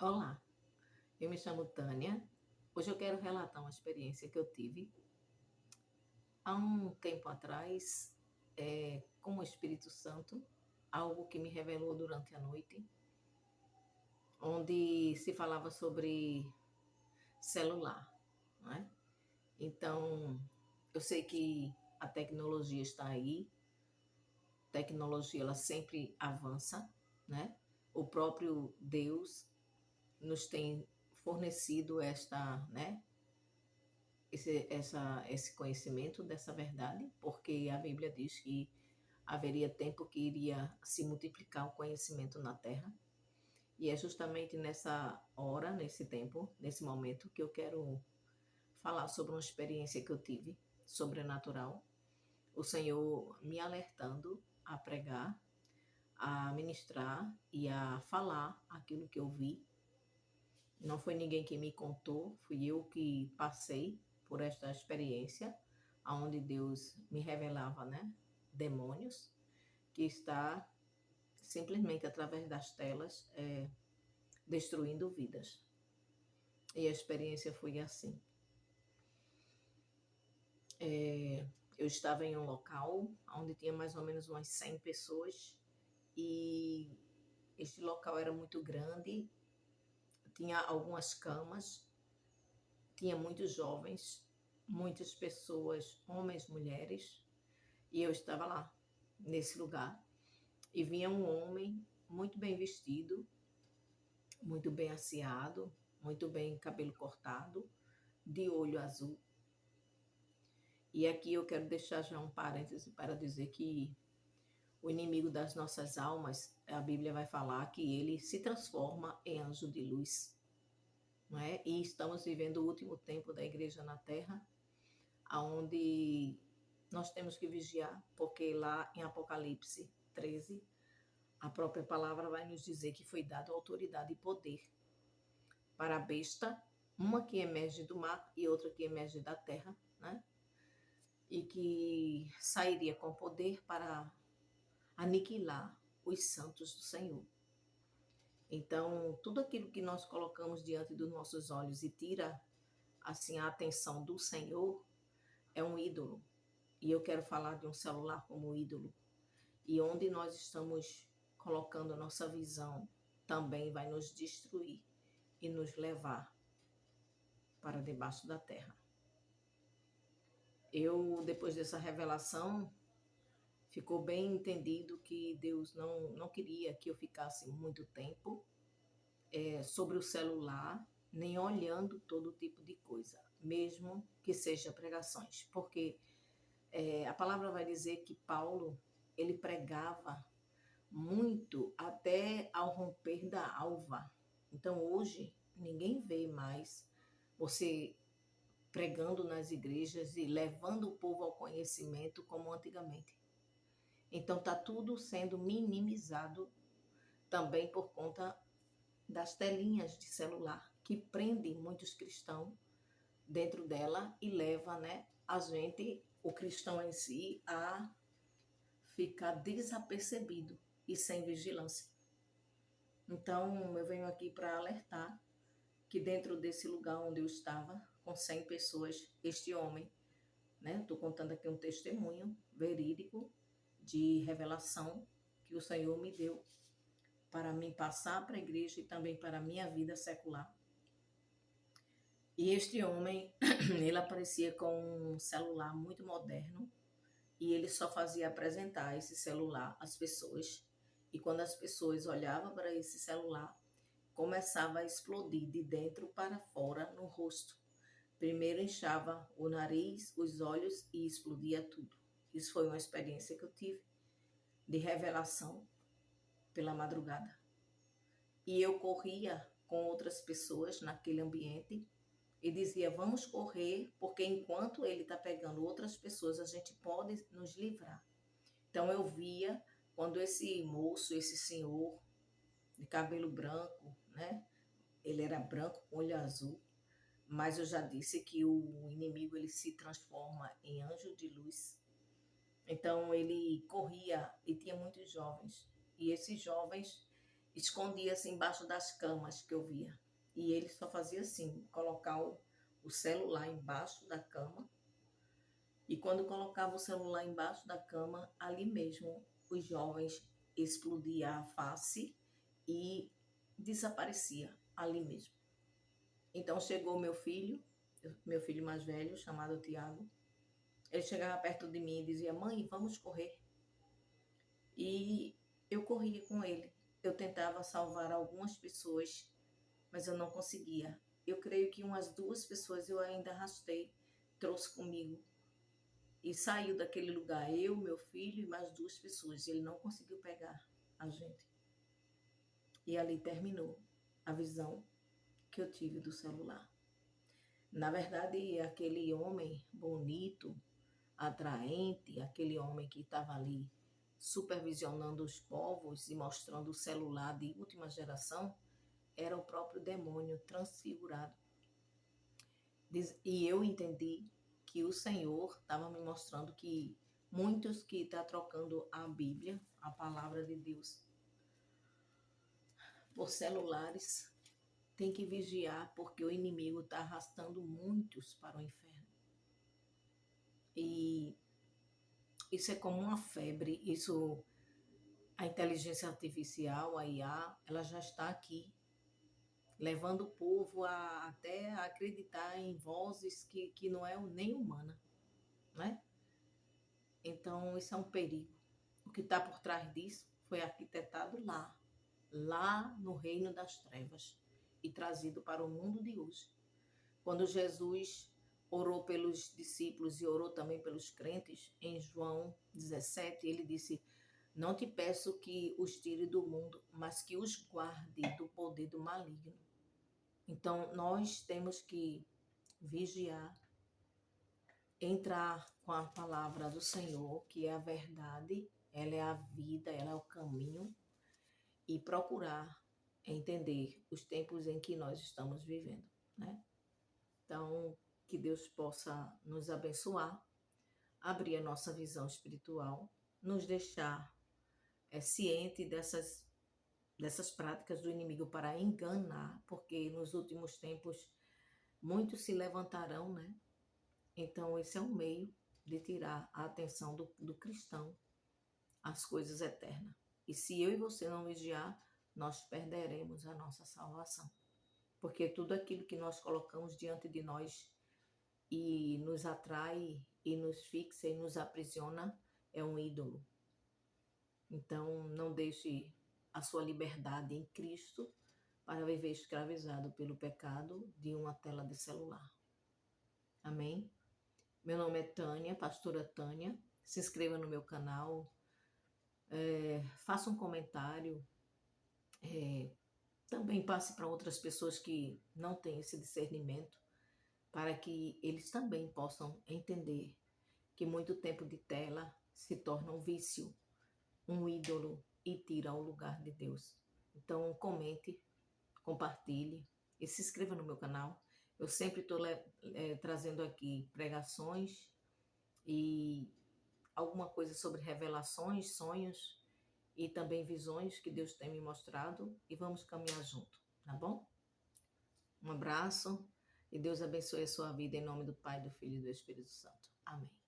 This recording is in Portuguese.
Olá, eu me chamo Tânia. Hoje eu quero relatar uma experiência que eu tive há um tempo atrás, com o Espírito Santo, algo que me revelou durante a noite, onde se falava sobre celular, não é? Então, eu sei que a tecnologia está aí, tecnologia ela sempre avança, né? O próprio Deus nos tem fornecido né, esse conhecimento dessa verdade, porque a Bíblia diz que haveria tempo que iria se multiplicar o conhecimento na terra. E é justamente nessa hora, nesse tempo, nesse momento, que eu quero falar sobre uma experiência que eu tive sobrenatural. O Senhor me alertando a pregar, a ministrar e a falar aquilo que eu vi. Não foi ninguém que me contou, fui eu que passei por esta experiência, onde Deus me revelava, né, demônios, que está simplesmente através das telas destruindo vidas. E a experiência foi assim. Eu estava em um local onde tinha mais ou menos umas 100 pessoas e este local era muito grande, tinha algumas camas, tinha muitos jovens, muitas pessoas, homens, mulheres, e eu estava lá, nesse lugar. E vinha um homem muito bem vestido, muito bem asseado, muito bem cabelo cortado, de olho azul. E aqui eu quero deixar já um parêntese para dizer que o inimigo das nossas almas, a Bíblia vai falar que ele se transforma em anjo de luz. Não é? E estamos vivendo o último tempo da igreja na terra, onde nós temos que vigiar, porque lá em Apocalipse 13, a própria palavra vai nos dizer que foi dado autoridade e poder para a besta, uma que emerge do mar e outra que emerge da terra, né? E que sairia com poder para aniquilar os santos do Senhor. Então, tudo aquilo que nós colocamos diante dos nossos olhos e tira assim a atenção do Senhor é um ídolo. E eu quero falar de um celular como ídolo. E onde nós estamos colocando a nossa visão também vai nos destruir e nos levar para debaixo da terra. Eu, depois dessa revelação, ficou bem entendido que Deus não queria que eu ficasse muito tempo sobre o celular, nem olhando todo tipo de coisa, mesmo que seja pregações, porque a palavra vai dizer que Paulo, ele pregava muito até ao romper da alva. Então hoje ninguém vê mais você pregando nas igrejas e levando o povo ao conhecimento como antigamente. Então está tudo sendo minimizado também por conta das telinhas de celular que prendem muitos cristãos dentro dela e leva, né, a gente, o cristão em si, a ficar desapercebido e sem vigilância. Então, eu venho aqui para alertar que dentro desse lugar onde eu estava, com 100 pessoas, este homem, né, estou contando aqui um testemunho verídico de revelação que o Senhor me deu para me passar para a igreja e também para a minha vida secular. E este homem, ele aparecia com um celular muito moderno e ele só fazia apresentar esse celular às pessoas. E quando as pessoas olhavam para esse celular, começava a explodir de dentro para fora no rosto. Primeiro inchava o nariz, os olhos e explodia tudo. Isso foi uma experiência que eu tive de revelação pela madrugada. E eu corria com outras pessoas naquele ambiente e dizia, vamos correr, porque enquanto ele está pegando outras pessoas, a gente pode nos livrar. Então eu via quando esse moço, esse senhor de cabelo branco, né? Ele era branco com olho azul, mas eu já disse que o inimigo ele se transforma em anjo de luz. Então ele corria e tinha muitos jovens. E esses jovens escondia-se embaixo das camas que eu via. E ele só fazia assim, colocar o celular embaixo da cama. E quando colocava o celular embaixo da cama, ali mesmo os jovens explodiam a face e desaparecia ali mesmo. Então chegou meu filho mais velho, chamado Tiago. Ele chegava perto de mim e dizia: mãe, vamos correr. E eu corria com ele. Eu tentava salvar algumas pessoas, mas eu não conseguia. Eu creio que umas 2 pessoas eu ainda arrastei, trouxe comigo. E saiu daquele lugar, eu, meu filho e mais 2 pessoas. Ele não conseguiu pegar a gente. E ali terminou a visão que eu tive do celular. Na verdade, aquele homem bonito, atraente, aquele homem que estava ali supervisionando os povos e mostrando o celular de última geração, era o próprio demônio transfigurado. E eu entendi que o Senhor estava me mostrando que muitos que estão trocando a Bíblia, a palavra de Deus, por celulares, tem que vigiar, porque o inimigo está arrastando muitos para o inferno. E isso é como uma febre, a inteligência artificial, a IA, ela já está aqui, levando o povo até a acreditar em vozes que não é nem humana, né? Então, isso é um perigo. O que está por trás disso foi arquitetado lá no reino das trevas e trazido para o mundo de hoje. Quando Jesus orou pelos discípulos e orou também pelos crentes, em João 17, ele disse: não te peço que os tire do mundo, mas que os guarde do poder do maligno. Então, nós temos que vigiar, entrar com a palavra do Senhor, que é a verdade, ela é a vida, ela é o caminho, e procurar entender os tempos em que nós estamos vivendo, né? Então, que Deus possa nos abençoar, abrir a nossa visão espiritual, nos deixar ciente dessas práticas do inimigo para enganar, porque nos últimos tempos muitos se levantarão, né? Então, esse é um meio de tirar a atenção do cristão às coisas eternas. E se eu e você não vigiar, nós perderemos a nossa salvação. Porque tudo aquilo que nós colocamos diante de nós e nos atrai e nos fixa e nos aprisiona é um ídolo. Então, não deixe a sua liberdade em Cristo para viver escravizado pelo pecado de uma tela de celular. Amém? Meu nome é Tânia, pastora Tânia. Se inscreva no meu canal, faça um comentário, também passe para outras pessoas que não têm esse discernimento, para que eles também possam entender que muito tempo de tela se torna um vício, um ídolo e tira o lugar de Deus. Então, comente, compartilhe e se inscreva no meu canal. Eu sempre estou trazendo aqui pregações e alguma coisa sobre revelações, sonhos e também visões que Deus tem me mostrado, e vamos caminhar junto, tá bom? Um abraço e Deus abençoe a sua vida em nome do Pai, do Filho e do Espírito Santo. Amém.